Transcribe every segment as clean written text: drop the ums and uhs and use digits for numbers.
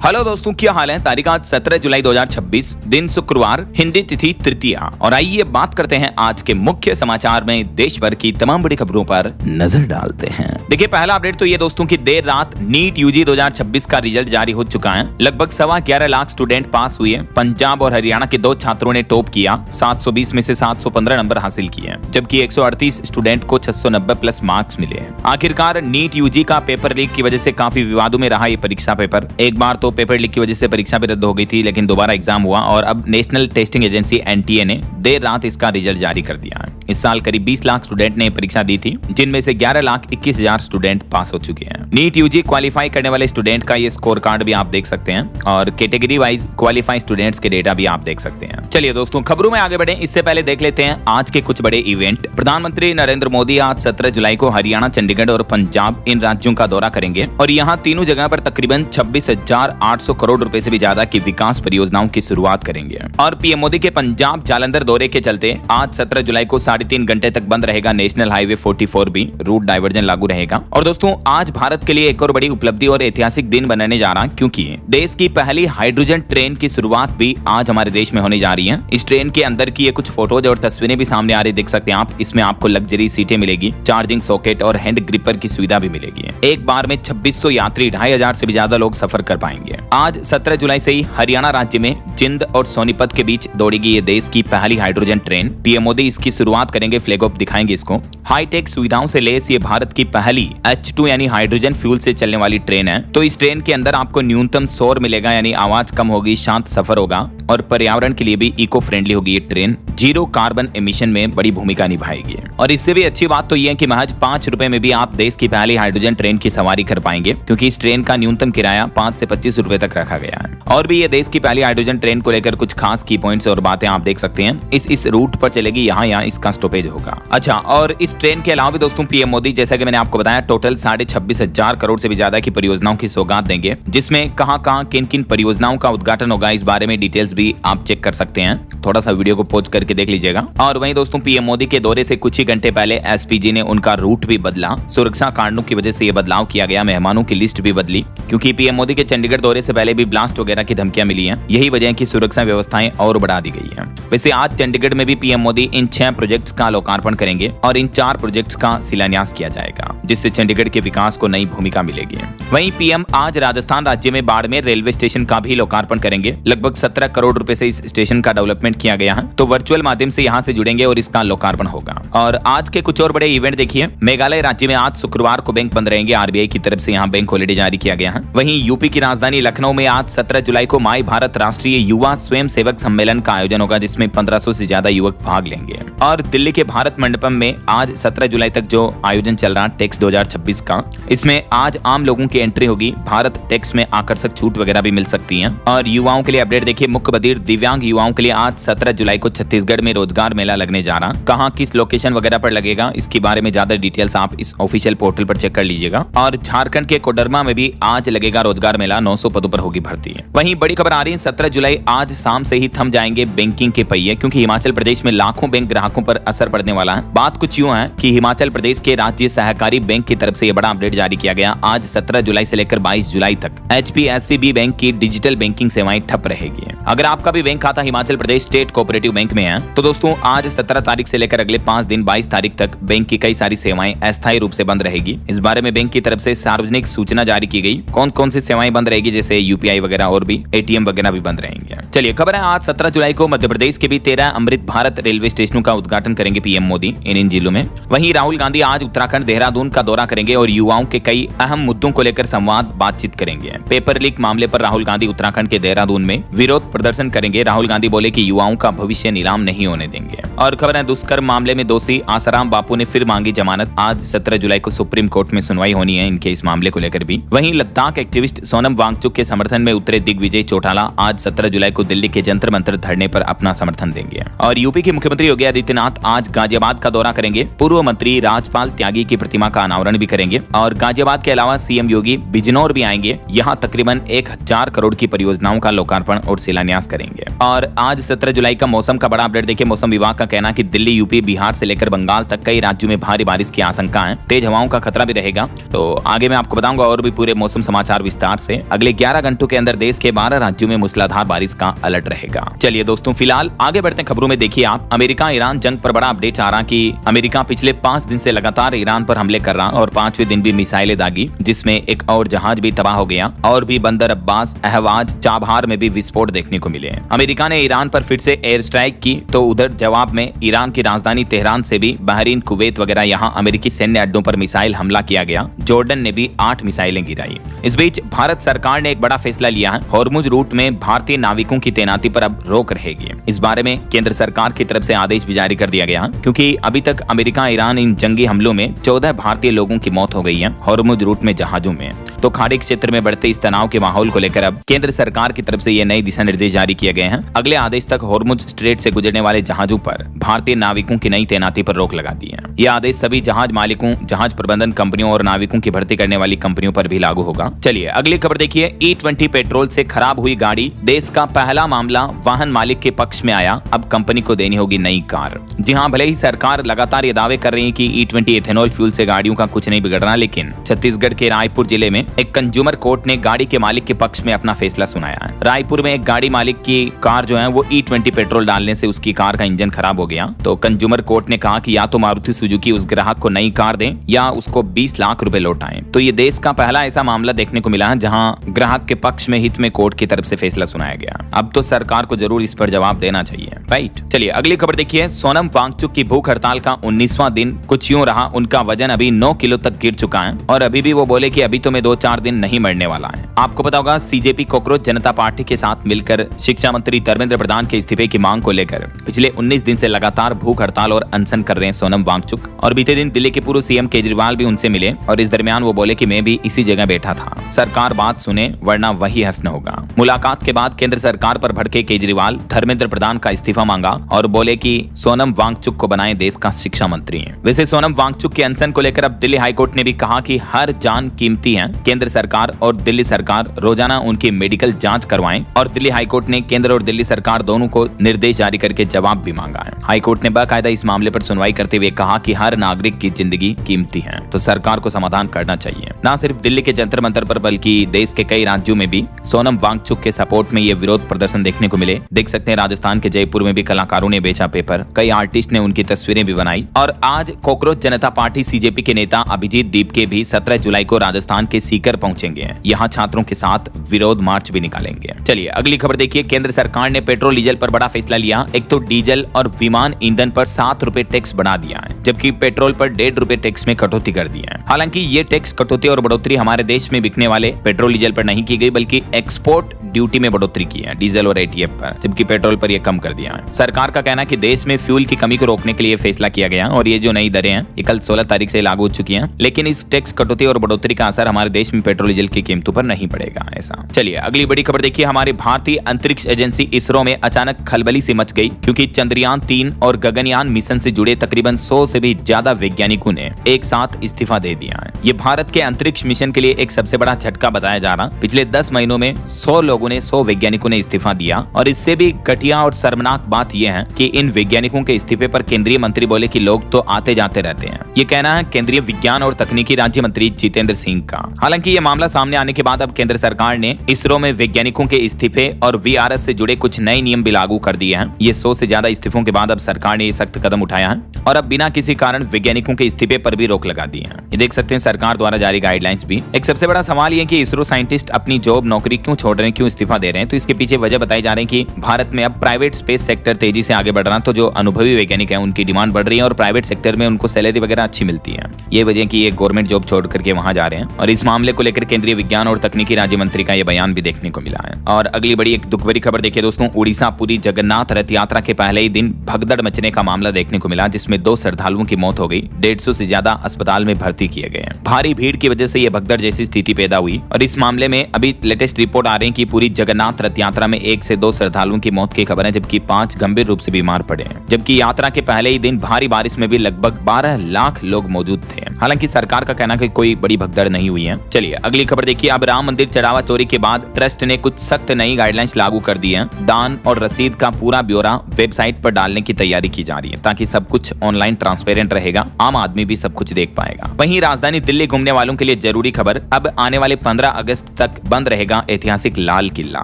Hello दोस्तों, क्या हाल है। तारीख आज 17 जुलाई 2026, दिन शुक्रवार, हिंदी तिथि तृतीया। और आइए बात करते हैं आज के मुख्य समाचार में देश भर की तमाम बड़ी खबरों पर नजर डालते हैं। देखिए, पहला अपडेट तो ये दोस्तों की देर रात नीट यूजी 2026 का रिजल्ट जारी हो चुका है। लगभग 11.25 लाख स्टूडेंट पास हुए। पंजाब और हरियाणा के 2 छात्रों ने टॉप किया, 720 में से 715 नंबर हासिल किए, जबकि 138 स्टूडेंट को 690 प्लस मार्क्स मिले। आखिरकार नीट यूजी का पेपर लीक की वजह से काफी विवादों में रहा ये परीक्षा पेपर। एक बार तो पेपर लीक की वजह से परीक्षा भी रद्द हो गई थी, लेकिन दोबारा एग्जाम हुआ और अब नेशनल टेस्टिंग एजेंसी एनटीए ने देर रात इसका रिजल्ट जारी कर दिया है। इस साल करीब 20 लाख स्टूडेंट ने परीक्षा दी थी, जिनमें से 11,21,000 स्टूडेंट पास हो चुके हैं। नीट यूजी क्वालिफाई करने वाले स्टूडेंट का ये स्कोर कार्ड भी आप देख सकते हैं और कैटेगरी वाइज क्वालिफाई स्टूडेंट्स के डेटा भी आप देख सकते हैं। चलिए दोस्तों, खबरों में आगे बढ़े इससे पहले देख लेते हैं आज के कुछ बड़े इवेंट। प्रधानमंत्री नरेंद्र मोदी आज 17 जुलाई को हरियाणा, चंडीगढ़ और पंजाब इन राज्यों का दौरा करेंगे और यहाँ तीनों जगह पर तकरीबन 26,800 करोड़ रुपए से भी ज्यादा की विकास परियोजनाओं की शुरुआत करेंगे। और पीएम मोदी के पंजाब जालंधर दौरे के चलते आज 17 जुलाई को 3.5 घंटे तक बंद रहेगा नेशनल हाईवे 44 भी, रूट डाइवर्जन लागू रहेगा। और दोस्तों, आज भारत के लिए एक और बड़ी उपलब्धि और ऐतिहासिक दिन बनने जा रहा है, क्योंकि देश की पहली हाइड्रोजन ट्रेन की शुरुआत भी आज हमारे देश में होने जा रही है। इस ट्रेन के अंदर की ये कुछ फोटोज और तस्वीरें भी सामने आ रही, देख सकते हैं आप। इसमें आपको लग्जरी सीटें मिलेगी, चार्जिंग सॉकेट और हैंड ग्रिपर की सुविधा भी मिलेगी। एक बार में 2600 यात्री, 2,500 से भी ज्यादा लोग सफर कर पाएंगे। आज 17 जुलाई से ही हरियाणा राज्य में जिंद और सोनीपत के बीच दौड़ेगी ये देश की पहली हाइड्रोजन ट्रेन। पीएम मोदी इसकी शुरुआत करेंगे, फ्लैग ऑफ दिखाएंगे इसको। हाईटेक सुविधाओं से लेस ये भारत की पहली H2 यानी हाइड्रोजन फ्यूल से चलने वाली ट्रेन है। तो इस ट्रेन के अंदर आपको न्यूनतम शोर मिलेगा, यानी आवाज कम होगी, शांत सफर होगा और पर्यावरण के लिए भी इको फ्रेंडली होगी ये ट्रेन। जीरो कार्बन एमिशन में बड़ी भूमिका निभाएगी। और इससे भी अच्छी बात तो ये है कि महज 5 रुपए में भी आप देश की पहली हाइड्रोजन ट्रेन की सवारी कर पाएंगे, क्योंकि इस ट्रेन का न्यूनतम किराया 5 से 25 रुपए तक रखा गया है। और भी ये देश की पहली हाइड्रोजन ट्रेन को लेकर कुछ खास की पॉइंट्स और बातें आप देख सकते हैं। इस रूट पर चलेगी, यहाँ इसका स्टॉपेज होगा। अच्छा, और इस ट्रेन के अलावा भी दोस्तों पीएम मोदी, जैसा कि मैंने आपको बताया, टोटल 26,500 करोड़ से भी ज्यादा की परियोजनाओं की सौगात देंगे, जिसमें कहां किन किन परियोजनाओं का उद्घाटन होगा, इस बारे में डिटेल्स भी आप चेक कर सकते हैं। थोड़ा सा वीडियो को पॉज करके देख लीजिएगा। और वहीं दोस्तों, पीएम मोदी के दौरे से कुछ ही घंटे पहले एसपीजी ने उनका रूट भी बदला। सुरक्षा कारणों की वजह से यह बदलाव किया गया। मेहमानों की लिस्ट भी बदली, क्योंकि पीएम मोदी के चंडीगढ़ दौरे से पहले भी ब्लास्ट वगैरह की धमकियां मिली हैं। यही वजह है कि सुरक्षा व्यवस्थाएं और बढ़ा दी गई है। वैसे आज चंडीगढ़ में भी पीएम मोदी इन 6 प्रोजेक्ट्स का लोकार्पण करेंगे और इन 4 प्रोजेक्ट्स का शिलान्यास किया जाएगा, जिससे चंडीगढ़ के विकास को नई भूमिका मिलेगी। वहीं पीएम आज राजस्थान राज्य में बाड़मेर रेलवे स्टेशन का भी लोकार्पण करेंगे। लगभग 17 करोड़ रुपए से इस स्टेशन का डेवलपमेंट किया गया है, तो वर्चुअल माध्यम से यहां से जुड़ेंगे और इसका लोकार्पण होगा। और आज के कुछ और बड़े इवेंट देखिए। मेघालय राज्य में आज शुक्रवार को बैंक बंद रहेंगे। आरबीआई की तरफ से यहां बैंक हॉलिडे जारी किया गया है। वहीं यूपी की राजधानी लखनऊ में आज 17 जुलाई को माई भारत राष्ट्रीय युवा स्वयं सेवक सम्मेलन का आयोजन होगा, जिसमें 1500 से ज्यादा युवक भाग लेंगे। और दिल्ली के भारत मंडपम में आज 17 जुलाई तक जो आयोजन चल रहा है टैक्स 2026 का, इसमें आज आम लोगों की एंट्री होगी। भारत टैक्स में आकर्षक छूट वगैरह भी मिल सकती है। और युवाओं के लिए अपडेट देखिए। मुख्य बधिर दिव्यांग युवाओं के लिए आज 17 जुलाई को छत्तीसगढ़ में रोजगार मेला लगने जा रहा। कहां किस लोकेशन वगैरह पर लगेगा, इसके बारे में ज्यादा डिटेल्स आप इस ऑफिशियल पोर्टल पर चेक कर लीजिएगा। और झारखंड के कोडरमा में भी आज लगेगा रोजगार मेला, 900 पदों पर होगी भर्ती। वहीं बड़ी खबर आ रही है, 17 जुलाई आज शाम से ही थम जाएंगे बैंकिंग के पहिए, क्योंकि हिमाचल प्रदेश में लाखों बैंक ग्राहकों पर असर पड़ने वाला है। बात कुछ यूं है कि हिमाचल प्रदेश के राज्य सहकारी बैंक की तरफ से यह बड़ा अपडेट जारी किया गया। आज 17 जुलाई से लेकर 22 जुलाई तक HPSCB बैंक की डिजिटल बैंकिंग सेवाएं ठप रहेगी। अगर आपका भी बैंक खाता Himachal Pradesh state cooperative bank में है, तो दोस्तों आज 17 तारीख से लेकर अगले 5 दिन 22 तारीख तक बैंक की कई सारी सेवाएं अस्थायी रूप से बंद रहेगी। इस बारे में बैंक की तरफ से सार्वजनिक सूचना जारी की गई। कौन कौन सी सेवाएं बंद रहेगी, जैसे यूपीआई वगैरह और भी ATM वगैरह भी बंद रहेंगे। चलिए, खबर है आज 17 जुलाई को मध्य प्रदेश के भी 13 अमृत भारत रेलवे स्टेशनों का उद्घाटन करेंगे पीएम मोदी इन जिलों में। वहीं राहुल गांधी आज उत्तराखंड देहरादून का दौरा करेंगे और युवाओं के कई अहम मुद्दों को लेकर संवाद बातचीत करेंगे। पेपर लीक मामले पर राहुल गांधी उत्तराखंड के देहरादून में विरोध प्रदर्शन करेंगे। राहुल गांधी बोले कि युवाओं का भविष्य नीलाम नहीं होने देंगे। और खबर है, दुष्कर्म मामले में दोषी आसाराम बापू ने फिर मांगी जमानत। आज 17 जुलाई को सुप्रीम कोर्ट में सुनवाई होनी है इनके इस मामले को लेकर भी। वहीं लद्दाख एक्टिविस्ट सोनम वांगचुक के समर्थन में उतरे दिग्विजय चौटाला आज 17 जुलाई को दिल्ली के जंतर मंतर धरने पर अपना समर्थन देंगे। और यूपी के मुख्यमंत्री योगी आदित्यनाथ आज गाजियाबाद का दौरा करेंगे। पूर्व मंत्री राजपाल त्यागी की प्रतिमा का अनावरण भी करेंगे। और गाजियाबाद के अलावा सीएम योगी बिजनौर भी आएंगे। यहाँ तकरीबन 1000 करोड़ की परियोजनाओं का लोकार्पण और शिलान्यास करेंगे। और आज 17 जुलाई का मौसम का बड़ा अपडेट देखिए, मौसम विभाग का कहना है कि दिल्ली, यूपी, बिहार से लेकर बंगाल तक कई राज्यों में भारी बारिश की आशंका है। तेज हवाओं का खतरा भी रहेगा। तो आगे मैं आपको बताऊंगा और भी पूरे मौसम समाचार विस्तार से। अगले 11 घंटों के अंदर देश के 12 राज्यों में मूसलाधार बारिश का अलर्ट रहेगा। चलिए दोस्तों, फिलहाल आगे बढ़ते हैं खबरों में। देखिए आप, अमेरिका ईरान जंग पर बड़ा अपडेट आ रहा कि अमेरिका पिछले 5 दिन से लगातार ईरान पर हमले कर रहा और 5वें दिन भी मिसाइलें दागी, जिसमें एक और जहाज भी तबाह हो गया और भी बंदर अब्बास, अहवाज, चाबहार में भी विस्फोट देखने को मिले। अमेरिका ने ईरान पर फिर से एयर स्ट्राइक की, तो उधर जवाब में ईरान की राजधानी तेहरान से भी बहरीन, कुवैत वगैरह यहां अमेरिकी सैन्य अड्डों पर मिसाइल हमला किया गया। जॉर्डन ने भी 8 मिसाइलें गिराई। इस बीच भारत सरकार ने एक बड़ा फैसला लिया है। हॉर्मुज रूट में भारतीय नाविकों की तैनाती पर अब रोक रहेगी। इस बारे में केंद्र सरकार की तरफ से आदेश भी जारी कर दिया गया, क्योंकि अभी तक अमेरिका ईरान इन जंगी हमलों में 14 भारतीय लोगों की मौत हो गई है हॉर्मुज रूट में जहाजों में। तो खाड़ी क्षेत्र में बढ़ते इस तनाव के माहौल को लेकर अब केंद्र सरकार की तरफ से ये नए दिशा निर्देश जारी किए गए हैं। अगले आदेश तक हॉर्मुज स्ट्रेट से गुजरने वाले जहाजों पर भारतीय नाविकों की नई तैनाती पर रोक लगा दी है। यह आदेश सभी जहाज मालिकों, जहाज प्रबंधन कंपनियों और नाविकों की भर्ती करने वाली कंपनियों पर भी लागू होगा। चलिए अगली खबर देखिए, E20 पेट्रोल से खराब हुई गाड़ी, देश का पहला मामला वाहन मालिक के पक्ष में आया। अब कंपनी को देनी होगी नई कार। जी हां, भले ही सरकार लगातार ये दावे कर रही है कि E20 एथेनॉल फ्यूल से गाड़ियों का कुछ नहीं बिगड़ रहा, लेकिन छत्तीसगढ़ के रायपुर जिले में एक कंज्यूमर कोर्ट ने गाड़ी के मालिक के पक्ष में अपना फैसला सुनाया है। रायपुर में एक गाड़ी मालिक की कार जो है वो E20 पेट्रोल डालने से उसकी कार का इंजन खराब हो गया। तो कंज्यूमर कोर्ट ने कहा कि या तो मारुति सुजुकी उस ग्राहक को नई कार दें या उसको 20 लाख रुपए लौटाएं। तो ये देश का पहला ऐसा मामला देखने को मिला है जहां ग्राहक के पक्ष में हित में कोर्ट की तरफ से फैसला सुनाया गया। अब तो सरकार को जरूर इस पर जवाब देना चाहिए, राइट। चलिए अगली खबर देखिए, सोनम वांगचुक की भूख हड़ताल का 19वां दिन कुछ यूं रहा। उनका वजन अभी 9 किलो तक गिर चुका है और अभी भी वो बोले कि अभी तो मैं 2-4 दिन नहीं मरने वाला है। आपको पता होगा, सीजेपी कॉकरोच जनता पार्टी के साथ मिलकर शिक्षा मंत्री धर्मेंद्र प्रधान के इस्तीफे की मांग को लेकर पिछले 19 दिन से लगातार भूख हड़ताल और अनशन कर रहे हैं सोनम वांगचुक। और बीते दिन दिल्ली के पूर्व सीएम केजरीवाल भी उनसे मिले और इस दरमियान वो बोले कि मैं भी इसी जगह बैठा था, सरकार बात सुने वरना वही हसन होगा। मुलाकात के बाद केंद्र सरकार पर भड़के केजरीवाल धर्मेंद्र प्रधान का इस्तीफा मांगा और बोले कि सोनम वांगचुक को बनाए देश का शिक्षा मंत्री। वैसे सोनम वांगचुक के अनशन को लेकर अब दिल्ली हाईकोर्ट ने भी कहा कि हर जान कीमती है। केंद्र सरकार और दिल्ली सरकार रोजाना उनकी मेडिकल जांच करवाएं और दिल्ली हाईकोर्ट ने केंद्र और दिल्ली सरकार दोनों को निर्देश जारी करके जवाब भी मांगा है। हाईकोर्ट ने बाकायदा इस मामले पर सुनवाई करते हुए कहा कि हर नागरिक की जिंदगी कीमती है, तो सरकार को समाधान करना चाहिए। न सिर्फ दिल्ली के जंतर मंतर पर बल्कि देश के कई राज्यों में भी सोनम वांगचुक के सपोर्ट में ये विरोध प्रदर्शन देखने को मिले। देख सकते हैं राजस्थान के जयपुर में भी कलाकारों ने बेचा पेपर, कई आर्टिस्ट ने उनकी तस्वीरें भी बनाई। और आज कॉकरोच जनता पार्टी सीजेपी के नेता अभिजीत दीपके भी 17 जुलाई को राजस्थान के सीकर पहुंचेंगे। यहाँ छात्रों के साथ विरोध मार्च भी निकालेंगे। चलिए अगली खबर देखिए, केंद्र सरकार ने पेट्रोल डीजल पर बड़ा फैसला लिया। एक तो डीजल और विमान ईंधन पर 7 रुपए टैक्स बढ़ा दिया है, जबकि पेट्रोल पर 1.5 रुपए टैक्स में कटौती कर दी है। हालांकि ये टैक्स कटौती और बढ़ोतरी हमारे देश में बिकने वाले पेट्रोल डीजल पर नहीं की गई, बल्कि एक्सपोर्ट ड्यूटी में बढ़ोतरी की है डीजल और एटीएफ पर, जबकि पेट्रोल पर यह कम कर दिया है। सरकार का कहना है कि देश में फ्यूल की कमी को रोकने के लिए फैसला किया गया और ये जो नई दरें हैं ये कल 16 तारीख से लागू हो चुकी हैं। लेकिन इस टैक्स कटौती और बढ़ोतरी का असर हमारे देश में पेट्रोल डीजल की कीमतों पर नहीं पड़ेगा ऐसा। चलिए अगली बड़ी खबर देखिए, हमारी भारतीय अंतरिक्ष एजेंसी इसरो में अचानक खलबली सी मच गई, क्योंकि चंद्रयान 3 और गगनयान मिशन से जुड़े तकरीबन 100 से भी ज्यादा वैज्ञानिकों ने एक साथ इस्तीफा दे दिया है। ये भारत के अंतरिक्ष मिशन के लिए एक सबसे बड़ा झटका बताया जा रहा। पिछले 10 महीनों में 100 लोगों ने 100 वैज्ञानिकों ने इस्तीफा दिया और इससे भी घटिया और शर्मनाक बात यह है कि इन वैज्ञानिकों के इस्तीफे पर केंद्रीय मंत्री बोले कि लोग तो आते जाते रहते हैं। ये कहना है केंद्रीय विज्ञान और तकनीकी राज्य मंत्री जितेंद्र सिंह का। हालांकि ये मामला सामने आने के बाद अब केंद्र सरकार ने इसरो में वैज्ञानिकों के इस्तीफे और वीआरएस से जुड़े कुछ नए नियम भी लागू कर दिए हैं। ये 100 से ज्यादा इस्तीफों के बाद अब सरकार ने ये सख्त कदम उठाया है और अब बिना किसी कारण वैज्ञानिकों के इस्तीफे पर भी रोक लगा दी है। ये देख सकते हैं सरकार द्वारा जारी गाइडलाइंस भी। एक सबसे बड़ा सवाल ये कि इसरो साइंटिस्ट अपनी जॉब नौकरी क्यों छोड़ रहे हैं, क्यों इस्तीफा दे रहे हैं। तो इसके पीछे वजह बताई जा रही है कि भारत में अब प्राइवेट स्पेस सेक्टर तेजी से आगे बढ़ रहा है, तो जो अनुभवी वैज्ञानिक हैं उनकी डिमांड बढ़ रही है और प्राइवेट सेक्टर में उनको सैलरी वगैरह अच्छी मिलती है। ये वजह की ये गवर्नमेंट जॉब छोड़ करके वहां जा रहे हैं और इस मामले को लेकर केंद्रीय विज्ञान और तकनीकी राज्य मंत्री का यह बयान भी देखने को मिला है। और अगली बड़ी एक दुख भरी खबर देखिए दोस्तों, उड़ीसा पुरी जगन्नाथ रथ यात्रा के पहले ही दिन भगदड़ मचने का मामला देखने को मिला, जिसमें 2 श्रद्धालुओं की मौत हो गई, 150 से ज्यादा अस्पताल में भर्ती किए गए हैं। भारी भीड़ की वजह से यह भगदड़ जैसी स्थिति पैदा हुई और इस मामले में अभी लेटेस्ट रिपोर्ट आ रही है कि पूरी पुरी जगन्नाथ रथ यात्रा में 1 से 2 श्रद्धालुओं की मौत की खबर है, जबकि 5 गंभीर रूप से बीमार पड़े हैं। जबकि यात्रा के पहले ही दिन भारी बारिश में भी लगभग 12 लाख लोग मौजूद थे। हालांकि सरकार का कहना है कि कोई बड़ी भगदड़ नहीं हुई है। चलिए अगली खबर देखिए। अब राम मंदिर चढ़ावा चोरी के बाद ट्रस्ट ने कुछ सख्त नई गाइडलाइंस लागू कर दी है। दान और रसीद का पूरा ब्यौरा वेबसाइट पर डालने की तैयारी की जा रही है, ताकि सब कुछ ऑनलाइन ट्रांसपेरेंट रहेगा, आम आदमी भी सब कुछ देख पाएगा। वहीं राजधानी दिल्ली घूमने वालों के लिए जरूरी खबर, अब आने वाले 15 अगस्त तक बंद रहेगा ऐतिहासिक लाल किला।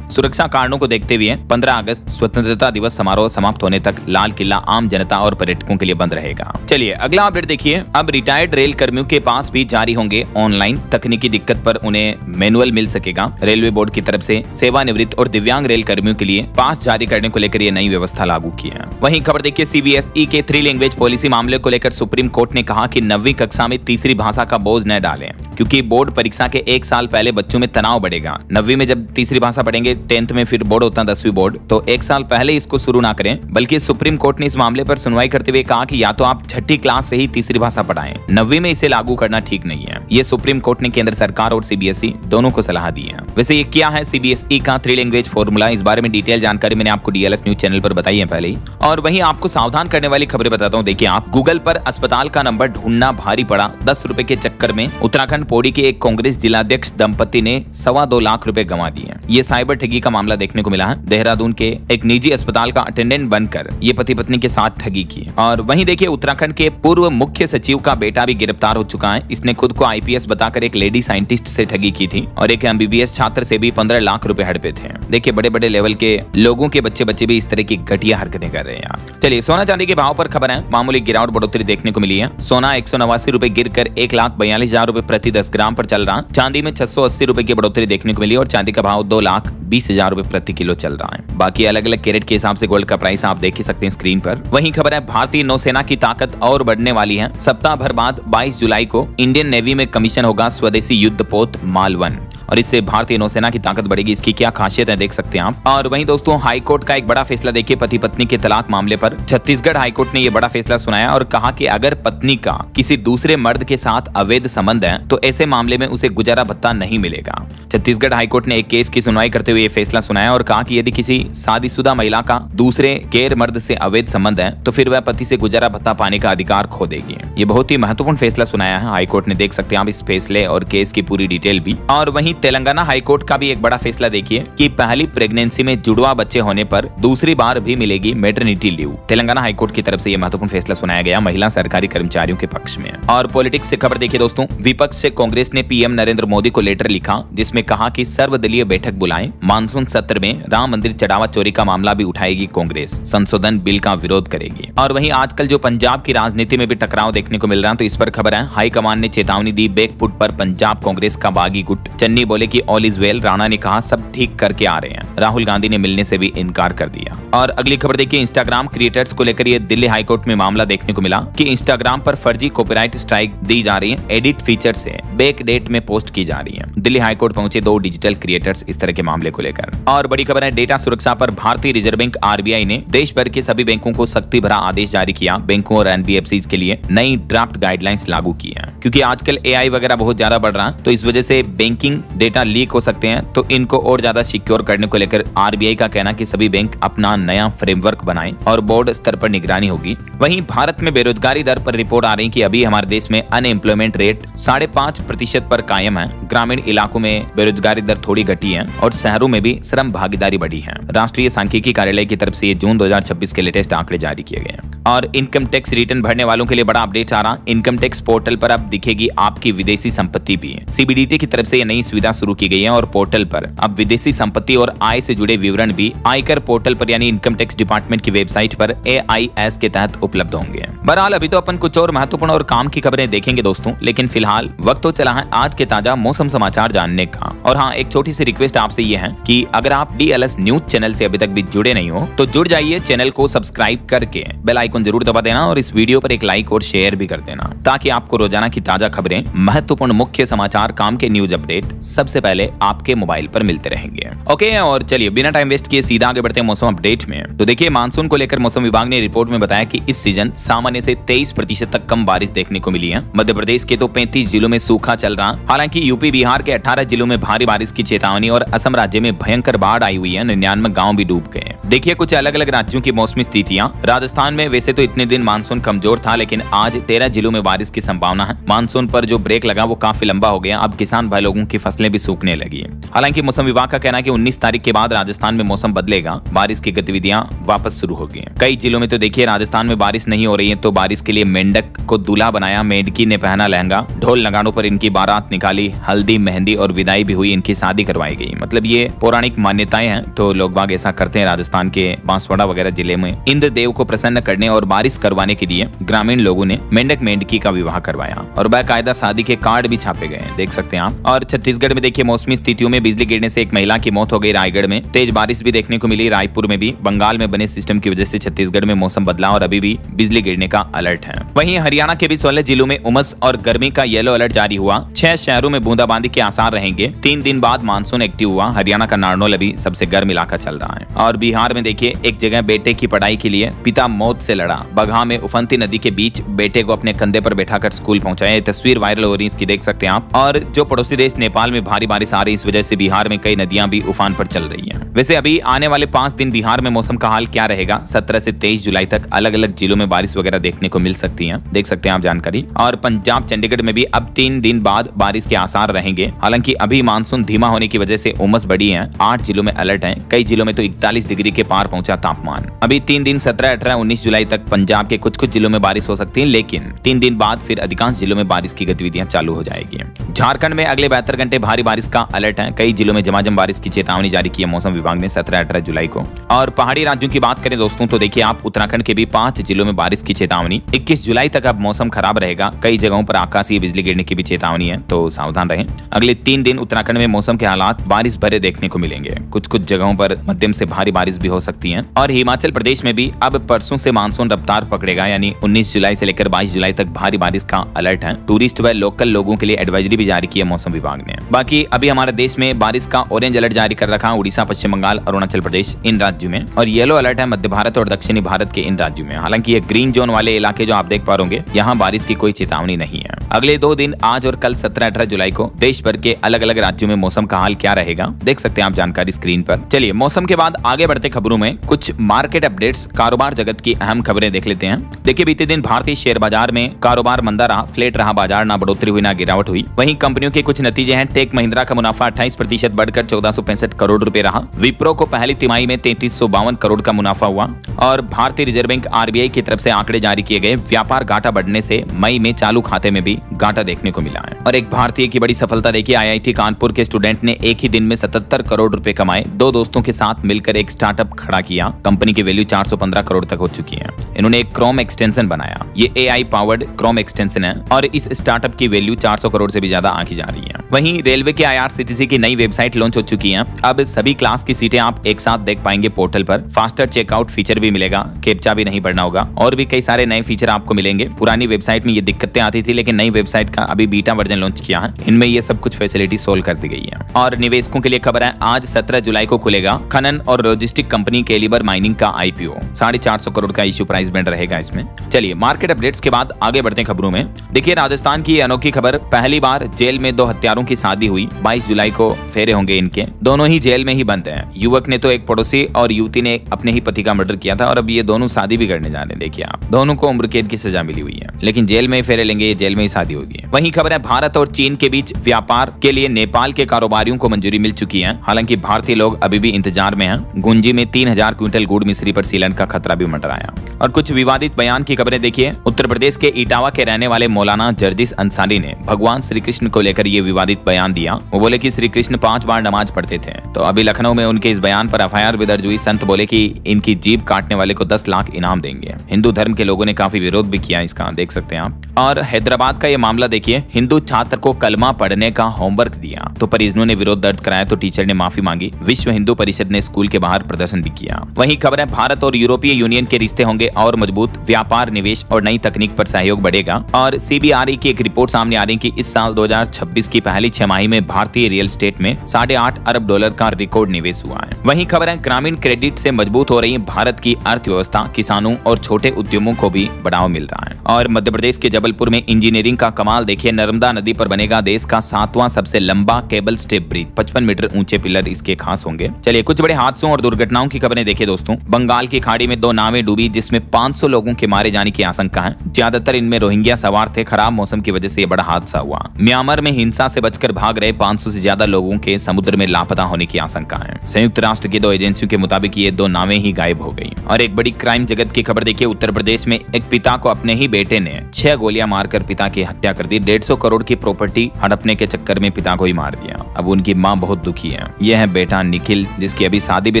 सुरक्षा कारणों को देखते हुए 15 अगस्त स्वतंत्रता दिवस समारोह समाप्त होने तक लाल किला आम जनता और पर्यटकों के लिए बंद रहेगा। चलिए अगला अपडेट देखिए। अब रिटायर्ड रेल कर्मियों के पास भी जारी होंगे ऑनलाइन। तकनीकी दिक्कत पर उन्हें मैनुअल मिल सकेगा। रेलवे बोर्ड की तरफ से सेवानिवृत्त और दिव्यांग रेल कर्मियों के लिए पास जारी करने को लेकर यह नई व्यवस्था लागू की है। वहीं खबर देखिए, सीबीएसई के 3 लैंग्वेज पॉलिसी मामले को लेकर सुप्रीम कोर्ट ने कहा कि 9वीं कक्षा में तीसरी भाषा का बोझ न डालें, क्योंकि बोर्ड परीक्षा के 1 साल पहले बच्चों में तनाव बढ़ेगा। 9वीं में जब तीसरी भाषा पढ़ेंगे, 10th में फिर बोर्ड होता है 10वीं बोर्ड, तो 1 साल पहले इसको शुरू ना करें। बल्कि सुप्रीम कोर्ट ने इस मामले पर सुनवाई करते हुए कहा कि या तो आप 6ठी क्लास से ही तीसरी भाषा पढ़ाएं, 9वीं में इसे लागू करना ठीक नहीं है। ये सुप्रीम कोर्ट ने केंद्र सरकार और सीबीएसई दोनों को सलाह दी है। वैसे ये क्या है सीबीएसई का 3 लैंग्वेज फॉर्मूला, इस बारे में डिटेल जानकारी मैंने आपको डीएलएस न्यूज चैनल पर बताई है पहले ही। और वहीं आपको सावधान करने वाली खबरें बताता हूँ। देखिए, आप गूगल पर अस्पताल का नंबर ढूंढना भारी पड़ा। 10 रुपए के चक्कर में उत्तराखंड पौड़ी के एक कांग्रेस जिलाध्यक्ष दंपति ने 2.25 लाख रुपए गंवा दिए। ये साइबर ठगी का मामला देखने को मिला है। देहरादून के एक निजी अस्पताल का अटेंडेंट बनकर ये पति पत्नी के साथ ठगी की। और वहीं देखिए, उत्तराखंड के पूर्व मुख्य सचिव का बेटा भी गिरफ्तार हो चुका है। इसने खुद को आईपीएस बताकर एक लेडी साइंटिस्ट से ठगी की थी और एक एमबीबीएस छात्र से भी 15 लाख रुपए हड़पे थे। देखिए, बड़े बड़े लेवल के लोगों के बच्चे भी इस तरह की घटिया हरकतें कर रहे हैं यार। चलिए, सोना चांदी के भाव पर खबर है। मामूली गिरावट बढ़ोतरी देखने को मिली है। सोना 189 रुपए गिरकर 1,42,000 रुपए प्रति 10 ग्राम पर चल रहा। चांदी में 680 रुपए की बढ़ोतरी देखने को मिली और चांदी का भाव 2,20,000 रुपए प्रति किलो चल रहा है। बाकी अलग अलग कैरेट के हिसाब से गोल्ड का प्राइस आप देख ही सकते हैं स्क्रीन पर। वहीं खबर है, भारतीय नौसेना की ताकत और बढ़ने वाली है। सप्ताह भर बाद 22 जुलाई को इंडियन नेवी में कमीशन होगा स्वदेशी युद्धपोत मालवन और इससे भारतीय नौसेना की ताकत बढ़ेगी। इसकी क्या खासियत है देख सकते हैं आप। और वहीं दोस्तों, हाईकोर्ट का एक बड़ा फैसला देखिए पति पत्नी के तलाक मामले पर। छत्तीसगढ़ हाईकोर्ट ने यह बड़ा फैसला सुनाया और कहा कि अगर पत्नी का किसी दूसरे मर्द के साथ अवैध संबंध है तो ऐसे मामले में उसे गुजारा भत्ता नहीं मिलेगा। छत्तीसगढ़ हाईकोर्ट ने एक केस की सुनवाई करते हुए यह फैसला सुनाया और कहा कि यदि किसी शादीशुदा महिला का दूसरे गैर मर्द से अवैध संबंध है तो फिर वह पति से गुजारा भत्ता पाने का अधिकार खो देगी। ये बहुत ही महत्वपूर्ण फैसला सुनाया है हाईकोर्ट ने, देख सकते हैं आप इस फैसले और केस की पूरी डिटेल भी। और वहीं तेलंगाना हाईकोर्ट का भी एक बड़ा फैसला देखिए कि पहली प्रेगनेंसी में जुड़वा बच्चे होने पर दूसरी बार भी मिलेगी मैटरनिटी लीव। तेलंगाना हाईकोर्ट की तरफ से यह महत्वपूर्ण फैसला सुनाया गया महिला सरकारी कर्मचारियों के पक्ष में। और पॉलिटिक्स से खबर देखिए दोस्तों, विपक्ष से कांग्रेस ने पीएम नरेंद्र मोदी को लेटर लिखा जिसमें कहा कि सर्वदलीय बैठक बुलाएं। मानसून सत्र में राम मंदिर चढ़ावा चोरी का मामला भी उठाएगी कांग्रेस, संशोधन बिल का विरोध करेगी। और वहीं आजकल जो पंजाब की राजनीति में भी टकराव देखने को मिल रहा है, तो इस पर खबर है हाईकमान ने चेतावनी दी बैकफुट पर पंजाब कांग्रेस का बागी गुट। चन्नी बोले कि ऑल इज वेल, राणा ने कहा सब ठीक करके आ रहे हैं। राहुल गांधी ने मिलने से भी इनकार कर दिया। और अगली खबर देखिए, इंस्टाग्राम क्रिएटर्स को लेकर ये दिल्ली हाईकोर्ट में मामला देखने को मिला कि इंस्टाग्राम पर फर्जी कॉपीराइट स्ट्राइक दी जा रही है। एडिट फीचर से बैक डेट में पोस्ट की जा रही है। दिल्ली हाईकोर्ट पहुंचे 2 डिजिटल क्रिएटर्स इस तरह के मामले को लेकर। और बड़ी खबर है, डेटा सुरक्षा पर भारतीय रिजर्व बैंक आरबीआई ने देश भर के सभी बैंकों को सख्ती भरा आदेश जारी किया। बैंकों और एनबीएफसीज के लिए नई ड्राफ्ट गाइडलाइंस लागू की है, क्योंकि आजकल एआई वगैरह बहुत ज्यादा बढ़ रहा है, तो इस वजह से बैंकिंग डेटा लीक हो सकते हैं। तो इनको और ज्यादा सिक्योर करने को लेकर आरबीआई का कहना कि सभी बैंक अपना नया फ्रेमवर्क बनाएं और बोर्ड स्तर पर निगरानी होगी। वहीं भारत में बेरोजगारी दर पर रिपोर्ट आ रही कि अभी हमारे देश में अनएम्प्लॉयमेंट रेट 5.5% पर कायम है। ग्रामीण इलाकों में बेरोजगारी दर थोड़ी घटी है और शहरों में भी श्रम भागीदारी बढ़ी है। राष्ट्रीय सांख्यिकी कार्यालय की तरफ से ये जून 2026 के लेटेस्ट आंकड़े जारी किए गए हैं। और इनकम टैक्स रिटर्न भरने वालों के लिए बड़ा अपडेट आ रहा। इनकम टैक्स पोर्टल पर अब दिखेगी आपकी विदेशी संपत्ति भी। सीबीडीटी की तरफ से यह नई सुविधा शुरू की गई है और पोर्टल पर अब विदेशी संपत्ति और आय से जुड़े विवरण भी आयकर पोर्टल पर यानी इनकम टैक्स डिपार्टमेंट की वेबसाइट पर AIS के तहत उपलब्ध होंगे। बहरहाल अभी तो अपन कुछ और महत्वपूर्ण और काम की खबरें देखेंगे दोस्तों, लेकिन फिलहाल वक्त तो चला है आज के ताजा मौसम समाचार जानने का। और हाँ, एक छोटी सी रिक्वेस्ट आपसे ये है कि अगर आप DLS न्यूज चैनल से अभी तक भी जुड़े नहीं हो तो जुड़ जाइए, चैनल को सब्सक्राइब करके बेल आइकन जरूर दबा देना और इस वीडियो पर एक लाइक और शेयर भी कर देना, ताकि आपको रोजाना की ताजा खबरें, महत्वपूर्ण मुख्य समाचार, काम के न्यूज अपडेट सबसे पहले आपके मोबाइल पर मिलते रहेंगे। ओके, और चलिए बिना टाइम वेस्ट किए सीधा आगे बढ़ते हैं मौसम अपडेट में। तो देखिए, मानसून को लेकर मौसम विभाग ने रिपोर्ट में बताया कि इस सीजन सामान्य से 23% तक कम बारिश देखने को मिली है। मध्य प्रदेश के तो 35 जिलों में सूखा चल रहा। हालांकि यूपी बिहार के 18 जिलों में भारी बारिश की चेतावनी और असम राज्य राज्य में भयंकर बाढ़ आई हुई है, 99 गांव भी डूब गए। देखिए कुछ अलग अलग राज्यों की मौसमी स्थितियां। राजस्थान में वैसे तो इतने दिन मानसून कमजोर था, लेकिन आज 13 जिलों में बारिश की संभावना है। मानसून पर जो ब्रेक लगा वो काफी लंबा हो गया। अब किसान भाई लोगों की फसलें भी सूखने लगी है। हालांकि मौसम विभाग का कहना है कि 19 तारीख के बाद राजस्थान में मौसम बदलेगा, बारिश की गतिविधियां वापस शुरू हो गई हैं। कई जिलों में तो देखिए राजस्थान में बारिश नहीं हो रही है, तो बारिश के लिए मेंढक को दूल्हा बनाया, मेंढकी ने पहना लहंगा, ढोल नगाड़ों पर इनकी बारात निकाली, हल्दी मेहंदी और विदाई भी हुई, इनकी शादी करवाई गई। मतलब ये पौराणिक मान्यताएं हैं, तो लोग बाग ऐसा करते हैं। राजस्थान के बांसवाड़ा वगैरह जिले में इंद्र देव को प्रसन्न करने और बारिश करवाने के लिए ग्रामीण लोगों ने मेंढक मेंढकी का विवाह करवाया और बाकायदा शादी के कार्ड भी छापे गए, देख सकते हैं आप। और छत्तीसगढ़ में देखिए मौसमी स्थितियों में बिजली गिरने से एक महिला की मौत हो गई। रायगढ़ में तेज बारिश भी देखने को मिली, रायपुर में भी। बंगाल में बने सिस्टम की वजह से छत्तीसगढ़ में मौसम बदला और अभी भी बिजली गिरने का अलर्ट है। वहीं हरियाणा के भी 16 जिलों में उमस और गर्मी का येलो अलर्ट जारी हुआ। 6 शहरों में बूंदाबांदी के आसार रहेंगे। 3 दिन बाद मानसून एक्टिव हुआ। हरियाणा का नारनौल अभी सबसे गर्म इलाका चल रहा है। और बिहार में देखिए एक जगह बेटे की पढ़ाई के लिए पिता मौत से लड़ा। बगहा में उफनती नदी के बीच बेटे को अपने कंधे पर बैठाकर स्कूल पहुंचाया। ये तस्वीर वायरल हो रही है, इसकी देख सकते हैं आप। और जो पड़ोसी देश नेपाल में भारी बारिश आ रही, इस वजह से बिहार में कई नदियां भी उफान पर चल रही हैं। वैसे अभी आने वाले 5 दिन बिहार में मौसम का हाल क्या रहेगा? 17 से 23 जुलाई तक अलग अलग जिलों में बारिश वगैरह देखने को मिल सकती है, देख सकते हैं आप जानकारी। और पंजाब चंडीगढ़ में भी अब 3 दिन बाद बारिश के आसार रहेंगे। हालांकि अभी मानसून धीमा होने की वजह से उमस बढ़ी है। 8 जिलों में अलर्ट है, कई जिलों में तो 41 डिग्री के पार पहुंचा तापमान। अभी 3 दिन 17, 18, 19 जुलाई तक पंजाब के कुछ जिलों में बारिश हो सकती है, लेकिन 3 दिन बाद फिर अधिकांश जिलों में बारिश की गतिविधियां चालू हो जाएगी। झारखंड में अगले 72 घंटे भारी बारिश का अलर्ट है। कई जिलों में झमाझम बारिश की चेतावनी जारी की है मौसम विभाग ने 17, 18 जुलाई को। और पहाड़ी राज्यों की बात करें दोस्तों, तो देखिए आप उत्तराखंड के भी 5 जिलों में बारिश की चेतावनी। 21 जुलाई तक अब मौसम खराब रहेगा। कई जगहों पर आकाशीय बिजली गिरने की भी चेतावनी है, तो सावधान रहें। अगले 3 दिन उत्तराखंड में मौसम के हालात बारिश भरे देखने को मिलेंगे। कुछ जगहों पर मध्यम से भारी बारिश भी हो सकती है। और हिमाचल प्रदेश में भी अब परसों से मानसून रफ्तार पकड़ेगा, यानी 19 जुलाई से लेकर 22 जुलाई तक भारी बारिश का अलर्ट है। टूरिस्ट व लोकल लोगों के लिए एडवाइजरी भी जारी की है मौसम विभाग ने। बाकी अभी हमारे देश में बारिश का ऑरेंज अलर्ट जारी कर रखा है उड़ीसा, पश्चिम बंगाल, अरुणाचल प्रदेश, इन राज्यों में। और येलो अलर्ट है मध्य भारत और दक्षिणी भारत के इन राज्यों में। हालांकि ये ग्रीन जोन वाले इलाके जो आप देख पा रहे, यहाँ बारिश की कोई चेतावनी नहीं है। अगले 2 दिन आज और कल 17, 18 जुलाई को देश भर के अलग अलग राज्यों में मौसम का हाल क्या रहेगा, देख सकते हैं आप जानकारी स्क्रीन पर। चलिए मौसम के बाद आगे बढ़ते खबरों में कुछ मार्केट अपडेट्स, कारोबार जगत की अहम खबरें देख लेते हैं। देखिए बीते दिन भारतीय शेयर बाजार में कारोबार मंदा रहा, फ्लैट रहा बाजार, ना बढ़ोतरी हुई ना गिरावट हुई। वहीं कंपनियों के कुछ नतीजे हैं। टेक महिंद्रा का मुनाफा 28% बढ़कर 1465 करोड़ रुपए रहा। विप्रो को पहली तिमाही में 3352 करोड़ का मुनाफा हुआ। और भारतीय रिजर्व बैंक आरबीआई की तरफ से आंकड़े जारी किए गए। व्यापार घाटा बढ़ने से मई में चालू खाते में भी घाटा देखने को मिला है। और एक भारतीय की बड़ी सफलता देखिए, आईआईटी कानपुर के स्टूडेंट ने एक ही दिन में 77 करोड़ रुपए कमाए। 2 दोस्तों के साथ मिलकर एक स्टार्टअप खड़ा किया। कंपनी की वैल्यू 415 करोड़ तक हो चुकी है। इन्होंने एक क्रोम एक्सटेंशन बनाया। ये एआई पावर्ड क्रोम एक्सटेंशन है और इस स्टार्टअप की वैल्यू 400 करोड़ से भी ज्यादा आंकी जा रही है। वहीं रेलवे के आईआरसीटीसी की नई वेबसाइट लॉन्च हो चुकी है। अब सभी क्लास की सीटें आप एक साथ देख पाएंगे पोर्टल पर। फास्टर चेकआउट फीचर भी मिलेगा, कैप्चा भी नहीं भरना होगा और भी कई सारे नए फीचर आपको मिलेंगे। पुरानी वेबसाइट में ये दिक्कतें आती थी, लेकिन नई वेबसाइट का अभी बीटा वर्जन लॉन्च किया है। इनमें ये सब कुछ फैसिलिटी सोल्व कर दी गई है। और निवेशकों के लिए खबर है, आज 17 जुलाई को खुलेगा खनन और लॉजिस्टिक कंपनी कैलिबर माइनिंग का आईपीओ। 450 करोड़ का इश्यू प्राइस बैंड रहेगा इसमें। चलिए मार्केट अपडेट्स के बाद आगे बढ़ते हैं खबरों में। देखिए राजस्थान की अनोखी खबर, पहली बार जेल में 2 हत्यारों की शादी हुई। 22 जुलाई को फेरे होंगे इनके। दोनों ही जेल में ही बंद हैं। युवक ने तो एक पड़ोसी और युवती ने अपने ही पति का मर्डर किया था और अब ये दोनों शादी भी करने जा रहे हैं। देखिए आप, दोनों को उम्र कैद की सजा मिली हुई है, लेकिन जेल में ही फेरे लेंगे, जेल में ही शादी होगी। वहीं खबर है, भारत और चीन के बीच व्यापार के लिए नेपाल के कारोबारियों को मंजूरी मिल चुकी है। हालांकि भारतीय लोग अभी भी इंतजार में हैं। गुंजी में 3000 क्विंटल गुड़ मिश्री पर सीलन का खतरा भी मंडराया। और कुछ विवादित बयान की खबरें देखिए। उत्तर प्रदेश के इटावा के रहने वाले मौलाना जर्जिस अंसारी ने भगवान श्री कृष्ण को लेकर ये विवादित बयान दिया। वो बोले कि श्री कृष्ण 5 बार नमाज पढ़ते थे। तो अभी लखनऊ में उनके इस बयान पर एफआईआर भी दर्ज हुई। संत बोले कि इनकी जीभ काटने वाले को 10 लाख इनाम देंगे। हिंदू धर्म के लोगों ने काफी विरोध भी किया इसका, देख सकते हैं आप। और हैदराबाद का ये मामला देखिए, हिंदू छात्र को कलमा पढ़ने का होमवर्क दिया तो परिजनों ने विरोध दर्ज कराया तो टीचर ने माफी मांगी। विश्व हिंदू परिषद ने स्कूल के बाहर प्रदर्शन भी किया। वहीं खबर है, भारत और यूरोपीय यूनियन के रिश्ते होंगे और मजबूत। व्यापार, निवेश और नई तकनीक पर सहयोग बढ़ेगा। और सीबीआरई की एक रिपोर्ट सामने आ रही है कि इस साल 2026 की पहली छमाही में भारतीय रियल एस्टेट में $8.5 अरब का रिकॉर्ड निवेश हुआ है। वहीं खबर है, ग्रामीण क्रेडिट से मजबूत हो रही है भारत की अर्थव्यवस्था। किसानों और छोटे उद्यमों को भी बढ़ावा मिल रहा है। और मध्य प्रदेश के जबलपुर में इंजीनियरिंग का कमाल देखिए, नर्मदा नदी पर बनेगा देश का 7वां सबसे लंबा केबल स्टेप ब्रिज, 55 मीटर ऊंचा ऊंचे पिलर इसके खास होंगे। चलिए कुछ बड़े हादसों और दुर्घटनाओं की खबरें देखिए दोस्तों। बंगाल की खाड़ी में 2 नावें डूबी जिसमें 500 लोगों के मारे जाने की आशंका है। ज्यादातर इनमें रोहिंग्या सवार थे। खराब मौसम की वजह से यह बड़ा हादसा हुआ। म्यांमार में हिंसा से बचकर भाग रहे 500 से ज्यादा लोगों के समुद्र में लापता होने की आशंका है। संयुक्त राष्ट्र की 2 एजेंसियों के मुताबिक ये 2 नावें ही गायब हो गई। और एक बड़ी क्राइम जगत की खबर देखिए। उत्तर प्रदेश में एक पिता को अपने ही बेटे ने 6 गोलियां मारकर पिता की हत्या कर दी। 150 करोड़ की प्रॉपर्टी हड़पने के चक्कर में पिता को ही मार दिया। अब उनकी मां बहुत दुखी है। यह है बेटा निखिल, जिसकी अभी शादी भी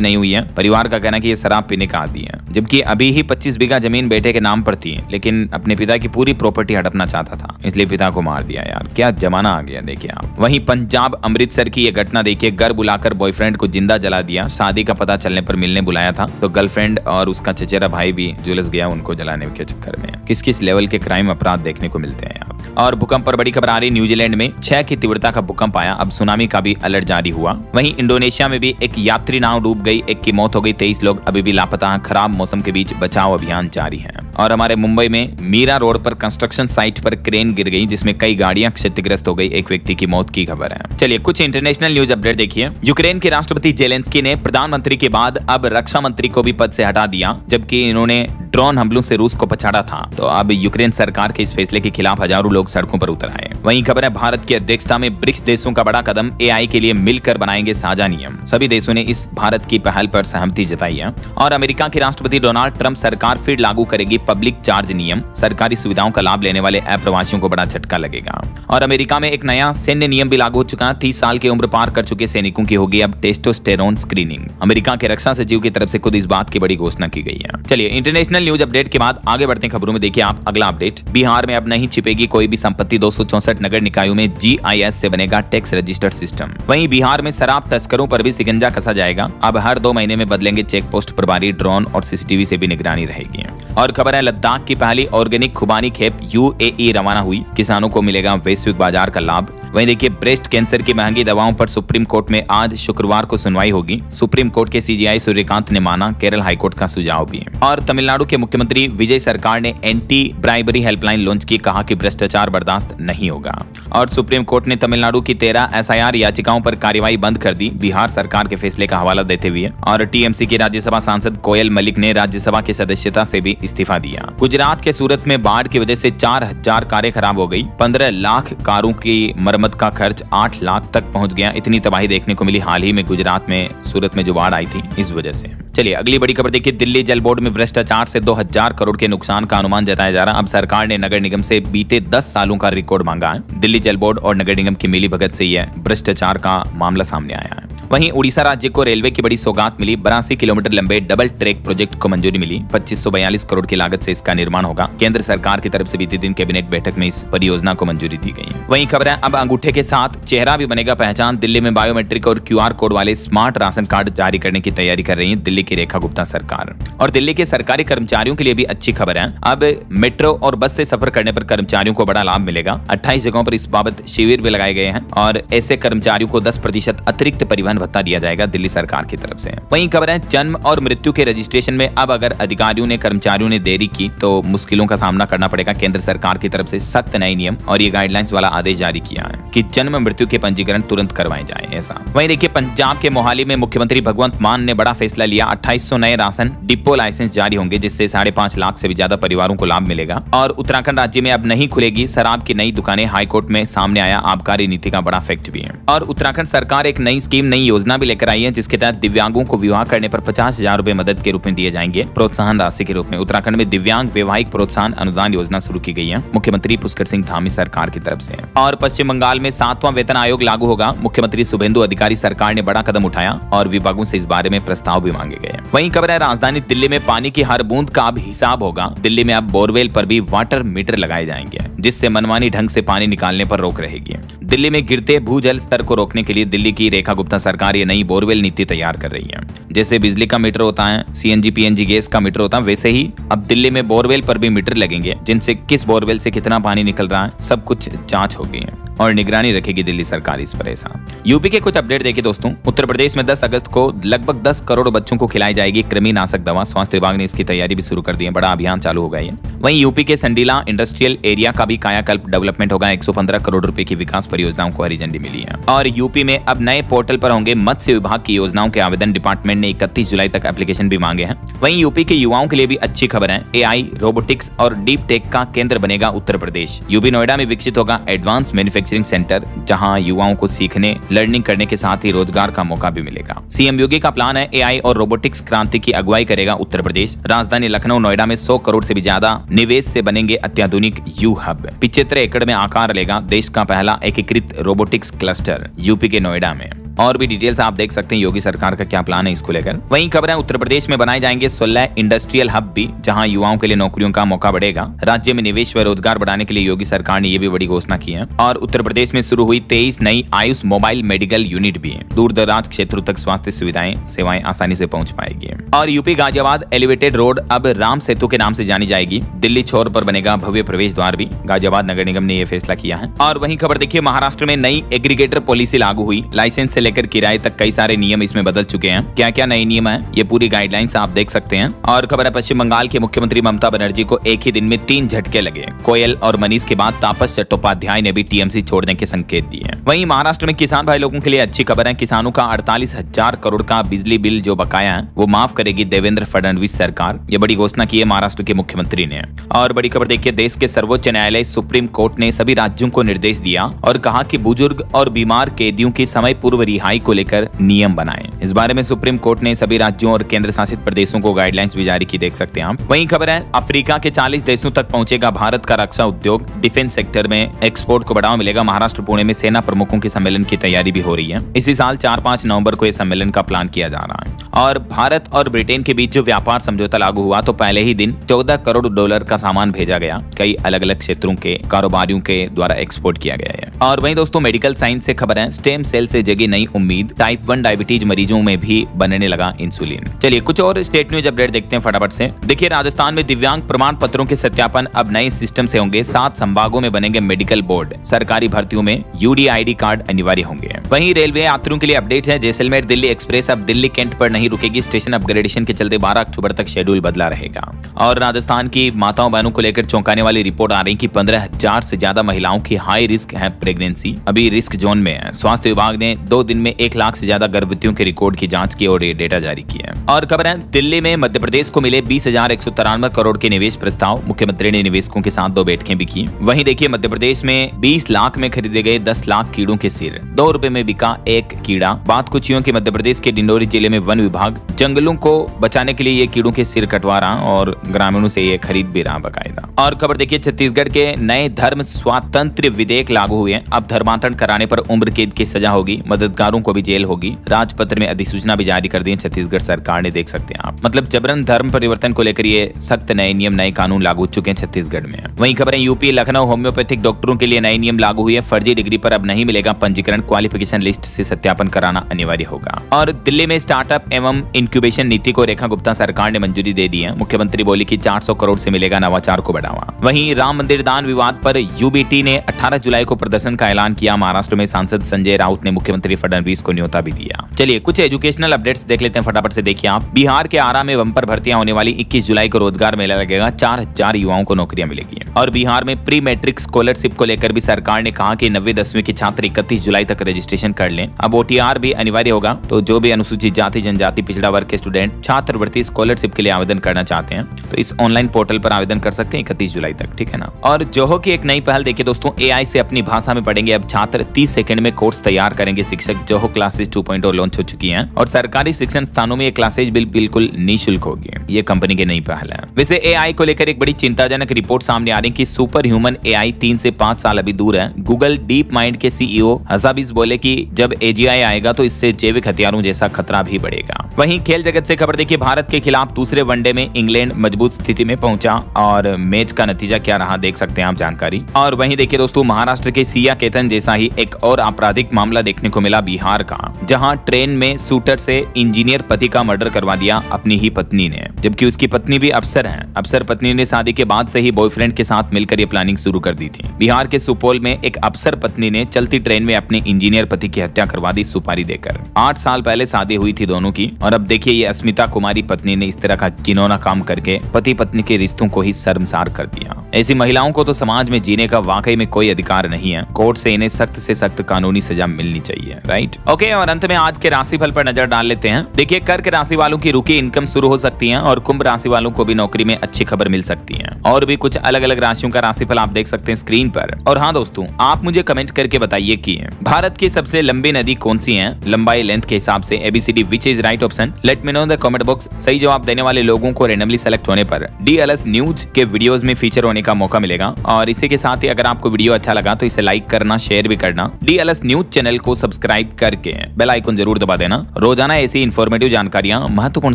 नहीं हुई है। परिवार का कहना है कि ये शराब पीने का आदी है, जबकि अभी ही 25 बीघा जमीन बेटे के नाम पर थी, लेकिन अपने पिता की पूरी प्रॉपर्टी हड़पना चाहता था, इसलिए पिता को मार दिया। यार क्या जमाना आ गया देखिए आप। वहीं पंजाब अमृतसर की यह घटना देखिए। घर बुलाकर बॉयफ्रेंड को जिंदा जला दिया। शादी का पता चलने पर मिलने बुलाया था तो गर्लफ्रेंड और उसका चचेरा भाई भी झुलस गया उनको जलाने के चक्कर में। किस किस लेवल के क्राइम अपराध देखने को मिलते हैं यार। और भूकंप पर बड़ी खबर आ रही। न्यूजीलैंड में 6 की तीव्रता का भूकंप आया। अब सुनामी का भी अलर्ट जारी हुआ। वहीं इंडोनेशिया में भी एक यात्री नाव डूब गई। 1 की मौत हो गई। 23 लोग अभी भी लापता हैं। खराब मौसम के बीच बचाव अभियान जारी है। और हमारे मुंबई में मीरा रोड पर कंस्ट्रक्शन साइट पर क्रेन गिर गई जिसमें कई गाड़ियां क्षतिग्रस्त हो गई। 1 व्यक्ति की मौत की खबर है। चलिए कुछ इंटरनेशनल न्यूज अपडेट देखिए। यूक्रेन के राष्ट्रपति जेलेंस्की ने प्रधानमंत्री के बाद अब रक्षा मंत्री को भी पद से हटा दिया, जबकि इन्होंने ड्रोन हमलों से रूस को पछाड़ा था। तो अब यूक्रेन सरकार के इस फैसले के खिलाफ हजारों लोग सड़कों पर उतर आए। वहीं खबर है भारत की अध्यक्षता में ब्रिक्स देशों का बड़ा कदम। एआई के लिए मिलकर बनाएंगे साझा नियम। सभी देशों ने इस भारत की पहल पर सहमति जताई है। और अमेरिका के राष्ट्रपति डोनाल्ड ट्रंप सरकार फिर लागू करेगी पब्लिक चार्ज नियम। सरकारी सुविधाओं का लाभ लेने वाले अप्रवासियों को बड़ा झटका लगेगा। और अमेरिका में एक नया सैन्य नियम भी लागू हो चुका है। 30 साल की उम्र पार कर चुके सैनिकों की होगी अब टेस्टोस्टेरोन स्क्रीनिंग। अमेरिका के रक्षा सचिव की तरफ से खुद इस बात की बड़ी घोषणा की गई है। चलिए इंटरनेशनल न्यूज अपडेट के बाद आगे बढ़ते हैं खबरों में। देखिए आप अगला अपडेट। बिहार में अब नहीं छिपेगी कोई भी संपत्ति। 264 नगर निकायों में GIS से बनेगा टैक्स रजिस्टर्ड सिस्टम। वहीं बिहार में शराब तस्करों पर भी शिकंजा कसा जाएगा। अब हर 2 महीने में बदलेंगे चेक पोस्ट प्रभारी। ड्रोन और CCTV से भी निगरानी रहेगी। और खबर है लद्दाख की पहली ऑर्गेनिक खुबानी खेप UAE रवाना हुई। किसानों को मिलेगा वैश्विक बाजार का लाभ। वहीं देखिए ब्रेस्ट कैंसर की महंगी दवाओं पर सुप्रीम कोर्ट में आज शुक्रवार को सुनवाई होगी। सुप्रीम कोर्ट के CJI सूर्यकांत ने माना केरल हाईकोर्ट का सुझाव भी। और तमिलनाडु के मुख्यमंत्री विजय सरकार ने एंटी ब्राइबरी हेल्पलाइन लॉन्च की। कहा कि भ्रष्टाचार बर्दाश्त नहीं होगा। और सुप्रीम कोर्ट ने तमिलनाडु की 13 SIR याचिकाओं पर कार्रवाई बंद कर दी बिहार सरकार के फैसले का हवाला देते हुए। और TMC की राज्यसभा सांसद कोयल मलिक ने राज्यसभा की सदस्यता से भी इस्तीफा दिया। गुजरात के सूरत में बाढ़ की वजह से 4000 कारें खराब हो गई। 15 लाख कारों की मरम्मत का खर्च 8 लाख तक पहुंच गया। इतनी तबाही देखने को मिली हाल ही में गुजरात में सूरत में जो बाढ़ आई थी इस वजह से। चलिए अगली बड़ी खबर देखिए। दिल्ली जल बोर्ड में भ्रष्टाचार से 2000 करोड़ के नुकसान का अनुमान जताया जा रहा। अब सरकार ने नगर निगम से बीते 10 सालों का रिकॉर्ड मांगा है। दिल्ली जल बोर्ड और नगर निगम की मिलीभगत से यह भ्रष्टाचार का मामला सामने आया है। वहीं उड़ीसा राज्य को रेलवे की बड़ी सौगात मिली। 82 किलोमीटर लंबे डबल ट्रैक प्रोजेक्ट को मंजूरी मिली। 2542 करोड़ की लागत से इसका निर्माण होगा। केंद्र सरकार की तरफ से बीते दिन कैबिनेट बैठक में इस परियोजना को मंजूरी दी गई। वहीं खबर है अब अंगूठे के साथ चेहरा भी बनेगा पहचान। दिल्ली में बायोमेट्रिक और QR कोड वाले स्मार्ट राशन कार्ड जारी करने की तैयारी कर रही है दिल्ली की रेखा गुप्ता सरकार। और दिल्ली के सरकारी कर्मचारियों के लिए भी अच्छी खबर है। अब मेट्रो और बस से सफर करने पर कर्मचारियों को बड़ा लाभ मिलेगा। 28 जगहों पर इस बाबत शिविर भी लगाए गए हैं। और ऐसे कर्मचारियों को 10% अतिरिक्त परिवहन भत्ता दिया जाएगा दिल्ली सरकार की तरफ से। वहीं खबर है जन्म और मृत्यु के रजिस्ट्रेशन में अब अगर अधिकारियों ने कर्मचारियों ने देरी की तो मुश्किलों का सामना करना पड़ेगा। केंद्र सरकार की तरफ से सख्त नए नियम और ये गाइडलाइंस वाला आदेश जारी किया है कि जन्म मृत्यु के पंजीकरण तुरंत करवाए जाए ऐसा। वहीं देखिए पंजाब के मोहाली में मुख्यमंत्री भगवंत मान ने बड़ा फैसला लिया। 2800 नए राशन डिपो लाइसेंस जारी होंगे जिससे 5.5 लाख से भी ज्यादा परिवारों को लाभ मिलेगा। और उत्तराखंड राज्य में अब नहीं खुलेगी शराब की नई दुकानें। हाईकोर्ट में सामने आया आबकारी नीति का बड़ा फैक्ट भी है। और उत्तराखंड सरकार एक नई स्कीम नई योजना भी लेकर आई है जिसके तहत दिव्यांगों को विवाह करने पर 50,000 रुपए मदद के रूप में दिए जाएंगे प्रोत्साहन राशि के रूप में। उत्तराखंड में दिव्यांग वैवाहिक प्रोत्साहन अनुदान योजना शुरू की गई है मुख्यमंत्री पुष्कर सिंह धामी सरकार की तरफ से। और पश्चिम बंगाल में 7वां वेतन आयोग लागू होगा। मुख्यमंत्री शुभेंदु अधिकारी सरकार ने बड़ा कदम उठाया और विभागों से इस बारे में प्रस्ताव भी मांगे गए। वहीं खबर है राजधानी दिल्ली में पानी की हर बूंद का अब हिसाब होगा। दिल्ली में अब बोरवेल पर भी वाटर मीटर लगाए जाएंगे जिससे मनमानी ढंग से पानी निकालने पर रोक रहेगी। दिल्ली में गिरते भूजल स्तर को रोकने के लिए दिल्ली की रेखा गुप्ता सरकार ये नई बोरवेल नीति तैयार कर रही है। जैसे बिजली का मीटर होता है, CNG PNG गैस का मीटर होता है, वैसे ही अब दिल्ली में बोरवेल पर भी मीटर लगेंगे जिनसे किस बोरवेल से कितना पानी निकल रहा है सब कुछ जांच होगी। और निगरानी रखेगी दिल्ली सरकार इस पर। ऐसा यूपी के कुछ अपडेट देखिए दोस्तों। उत्तर प्रदेश में 10 अगस्त को लगभग 10 करोड़ बच्चों को खिलाई जाएगी कृमिनाशक दवा। स्वास्थ्य विभाग ने इसकी तैयारी भी शुरू कर दी है, बड़ा अभियान चालू हो गया है। वहीं यूपी के संडीला इंडस्ट्रियल एरिया का भी कायाकल्प डेवलपमेंट होगा। 115 करोड़ रुपए की विकास परियोजनाओं को हरी झंडी मिली है। और यूपी में अब नए पोर्टल पर होंगे मत्स्य विभाग की योजनाओं के आवेदन। डिपार्टमेंट ने 31 जुलाई तक एप्लीकेशन भी मांगे हैं। वहीं यूपी के युवाओं के लिए भी अच्छी खबर है। एआई, रोबोटिक्स और डीप टेक का केंद्र बनेगा उत्तर प्रदेश। यूपी नोएडा में विकसित होगा एडवांस मैन्युफैक्चरिंग सेंटर, जहां युवाओं को सीखने, लर्निंग करने के साथ ही रोजगार का मौका भी मिलेगा। सीएम योगी का प्लान है एआई और रोबोटिक्स क्रांति की अगुवाई करेगा उत्तर प्रदेश। राजधानी लखनऊ, नोएडा में 100 करोड़ से भी ज्यादा निवेश से बनेंगे अत्याधुनिक यू हब। 75 एकड़ में आकार लेगा देश का पहला एकीकृत रोबोटिक्स क्लस्टर यूपी के नोएडा में। और भी डिटेल्स आप देख सकते हैं योगी सरकार का क्या प्लान है इसको लेकर। वहीं खबर है उत्तर प्रदेश में बनाए जाएंगे 16 इंडस्ट्रियल हब भी, जहां युवाओं के लिए नौकरियों का मौका बढ़ेगा। राज्य में निवेश व रोजगार बढ़ाने के लिए योगी सरकार ने यह भी बड़ी घोषणा की है। और उत्तर प्रदेश में शुरू हुई 23 नई आयुष मोबाइल मेडिकल यूनिट भी है। दूर दराज क्षेत्रों तक स्वास्थ्य सेवाएं आसानी से पहुंच पाएगी। और यूपी गाजियाबाद एलिवेटेड रोड अब राम सेतु के नाम से जानी जाएगी। दिल्ली छोर पर बनेगा भव्य प्रवेश द्वार भी। गाजियाबाद नगर निगम ने यह फैसला किया है। और वहीं खबर देखिए महाराष्ट्र में नई एग्रीगेटर पॉलिसी लागू हुई। लाइसेंस से लेकर किराए तक कई सारे नियम इसमें बदल चुके हैं। क्या क्या नए नियम है ये पूरी गाइडलाइंस आप देख सकते हैं। और खबर है पश्चिम बंगाल के मुख्यमंत्री ममता बनर्जी को एक ही दिन में 3 झटके लगे। कोयल और मनीष के बाद तापस चट्टोपाध्याय ने भी टीएमसी छोड़ने के संकेत दिए। वहीं महाराष्ट्र में किसान भाई लोगों के लिए अच्छी खबर है। किसानों का 48,000 करोड़ का बिजली बिल जो बकाया है वो माफ करेगी देवेंद्र फडणवीस सरकार। ये बड़ी घोषणा की है महाराष्ट्र के मुख्यमंत्री ने। और बड़ी खबर देखिए देश के सर्वोच्च न्यायालय सुप्रीम कोर्ट ने सभी राज्यों को निर्देश दिया और कहा कि बुजुर्ग और बीमार कैदियों की समय पूर्व रिहाई को लेकर नियम बनाएं। इस बारे में सुप्रीम कोर्ट ने सभी राज्यों और केंद्र शासित प्रदेशों को गाइडलाइंस भी जारी की, देख सकते हैं आप। वहीं खबर है अफ्रीका के 40 देशों तक पहुंचेगा भारत का रक्षा उद्योग। डिफेंस सेक्टर में एक्सपोर्ट को बढ़ावा मिलेगा। महाराष्ट्र पुणे में सेना प्रमुखों के सम्मेलन की तैयारी भी हो रही है। इसी साल 4-5 नवंबर को यह सम्मेलन का प्लान किया जा रहा है। और भारत और ब्रिटेन के बीच जो व्यापार समझौता लागू हुआ तो पहले ही दिन $14 करोड़ का सामान भेजा गया। कई अलग अलग क्षेत्रों के कारोबारियों के द्वारा एक्सपोर्ट किया गया है। और वहीं दोस्तों मेडिकल साइंस से खबर है स्टेम सेल से जगी नई उम्मीद। टाइप 1 डायबिटीज मरीजों में भी बनने लगा इंसुलिन। चलिए कुछ और स्टेट न्यूज अपडेट देखते हैं फटाफट से। देखिए राजस्थान में दिव्यांग प्रमाण पत्रों के सत्यापन अब नए सिस्टम से होंगे। 7 संभागों में बनेंगे मेडिकल बोर्ड। सरकारी भर्तियों में यूडीआईडी कार्ड अनिवार्य होंगे। वहीं रेलवे यात्रियों के लिए अपडेट है। जैसलमेर दिल्ली एक्सप्रेस अब दिल्ली कैंट पर नहीं रुकेगी। स्टेशन अपग्रेडेशन के चलते 12 अक्टूबर तक शेड्यूल बदला रहेगा। और राजस्थान की माताओं बहनों को लेकर चौंकाने वाली रिपोर्ट आ रही कि 15,000 से ज्यादा महिलाओं की हाई रिस्क है प्रेगनेंसी, अभी रिस्क जोन में है। स्वास्थ्य विभाग ने 2 दिन में 1 लाख से ज्यादा गर्भवतियों के रिकॉर्ड की जांच की और ये डेटा जारी किया है। और खबर है दिल्ली में मध्य प्रदेश को मिले 20,193 करोड़ के निवेश प्रस्ताव। मुख्यमंत्री ने निवेशकों के साथ 2 बैठकें भी की। वहीं देखिए मध्य प्रदेश में 20 लाख में खरीदे गए 10 लाख कीड़ों के सिर। 2 रुपए में बिका एक कीड़ा। बात कुछ यूं कि मध्य प्रदेश के डिंडोरी जिले में वन विभाग जंगलों को बचाने के लिए ये कीड़ों के सिर कटवा रहा और ग्रामीणों से ये खरीद भी रहा बकायदा। और खबर देखिए छत्तीसगढ़ के नए धर्म स्वातंत्र विधेयक लागू हुए हैं। अब धर्मांतरण कराने पर उम्र कैद की सजा होगी। मददगारों को भी जेल होगी। राजपत्र में अधिसूचना भी जारी कर दी है छत्तीसगढ़ सरकार ने, देख सकते हैं आप। मतलब जबरन धर्म परिवर्तन को लेकर ये सख्त नए नियम नए कानून लागू हो चुके हैं छत्तीसगढ़ में। वहीं खबर है यूपी लखनऊ होम्योपैथिक डॉक्टरों के लिए नए नियम लागू हुए। फर्जी डिग्री पर अब नहीं मिलेगा पंजीकरण। क्वालिफिकेशन लिस्ट से सत्यापन कराना अनिवार्य होगा। और दिल्ली में स्टार्टअप एवं इंक्यूबेशन नीति को रेखा गुप्ता सरकार ने मंजूरी दे दी है। मुख्यमंत्री बोली कि 400 करोड़ से मिलेगा नवाचार को बढ़ावा। वहीं राम मंदिर दान विवाद पर यूबीटी ने 18 जुलाई को प्रदर्शन का ऐलान किया। महाराष्ट्र में सांसद संजय राउत ने मुख्यमंत्री फडणवीस को न्योता भी दिया। चलिए कुछ एजुकेशनल अपडेट्स देख लेते हैं फटाफट से। देखिए आप बिहार के आरा में बंपर भर्तियां होने वाली। 21 जुलाई को रोजगार मेला लगेगा। 4,000 युवाओं को नौकरियां मिलेगी। और बिहार में प्री मैट्रिक स्कॉलरशिप को लेकर भी सरकार ने कहा कि 9वीं-10वीं के छात्र 31 जुलाई तक रजिस्ट्रेशन कर लें। अब ओटीआर भी अनिवार्य होगा। तो जो भी अनुसूचित जाति जनजाति पिछड़ा वर्ग के स्टूडेंट छात्रवृत्ति स्कॉलरशिप के लिए आवेदन करना चाहते हैं तो इस ऑनलाइन पोर्टल पर आवेदन कर सकते हैं 31 जुलाई तक, ठीक है ना। और जोहो की एक नई पहल देखिए दोस्तों, एआई से अपनी भाषा में पढ़ेंगे अब छात्र। 30 सेकंड में कोर्स तैयार करेंगे शिक्षक। जोहो क्लासेस 2.0 लॉन्च हो चुकी हैं और सरकारी शिक्षण स्थानों में ये क्लासेज बिल्कुल निःशुल्क होगी। ये कंपनी की नई पहल है। वैसे एआई को लेकर एक बड़ी चिंताजनक रिपोर्ट सामने आ रही है कि सुपर ह्यूमन एआई 3 से 5 साल अभी दूर है। गूगल डीप माइंड के सीईओ हसाबिस बोले कि जब एजीआई आएगा तो इससे जैविक हथियारों जैसा खतरा भी बढ़ेगा। होगा। वहीं खेल जगत से खबर देखिए, भारत के खिलाफ दूसरे वनडे में इंग्लैंड मजबूत स्थिति में पहुंचा और मैच का नतीजा क्या रहा देख सकते हैं आप जानकारी। और वहीं देखिए दोस्तों, महाराष्ट्र के सिया केतन जैसा ही एक और आपराधिक मामला देखने को मिला बिहार का, जहां ट्रेन में शूटर से इंजीनियर पति का मर्डर करवा दिया अपनी ही पत्नी ने, जबकि उसकी पत्नी भी अफसर है। अफसर पत्नी ने शादी के बाद से ही बॉयफ्रेंड के साथ मिलकर ये प्लानिंग शुरू कर दी थी। बिहार के सुपौल में एक अफसर पत्नी ने चलती ट्रेन में अपने इंजीनियर पति की हत्या करवा दी सुपारी देकर। 8 साल पहले शादी हुई थी दोनों की, और अब देखिए ये अस्मिता कुमारी पत्नी ने इस तरह का घिनौना काम करके पति पत्नी के रिश्तों को ही शर्मसार कर दिया। ऐसी महिलाओं को तो समाज में जीने का वाकई में कोई अधिकार नहीं है। कोर्ट से इन्हें सख्त से सख्त कानूनी सजा मिलनी चाहिए, राइट। ओके, और अंत में आज के राशिफल पर नजर डाल लेते हैं। देखिए, कर्क राशि वालों की रुकी इनकम शुरू हो सकती है और कुंभ राशि वालों को भी नौकरी में अच्छी खबर मिल सकती है। और भी कुछ अलग अलग राशियों का राशिफल आप देख सकते हैं स्क्रीन पर। और हाँ दोस्तों, आप मुझे कमेंट करके बताइए कि भारत की सबसे लंबी नदी कौन सी है लंबाई लेंथ के हिसाब से, ABCD which is right option. Let me know in the comment box. सही जवाब देने वाले लोगों को रैंडमली सेलेक्ट होने पर DLS न्यूज के वीडियोस में फीचर होने का मौका मिलेगा। और इसी के साथ ही अगर आपको वीडियो अच्छा लगा तो इसे लाइक करना, शेयर भी करना, DLS न्यूज चैनल को सब्सक्राइब करके बेल आइकन जरूर दबा देना रोजाना ऐसी इंफॉर्मेटिव जानकारियां, महत्वपूर्ण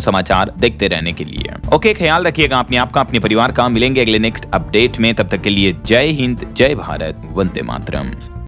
समाचार देखते रहने के लिए। ओके, ख्याल रखिएगा अपने आपका, अपने परिवार का। मिलेंगे अगले नेक्स्ट अपडेट में, तब तक के लिए जय हिंद, जय भारत, वंदे मातरम।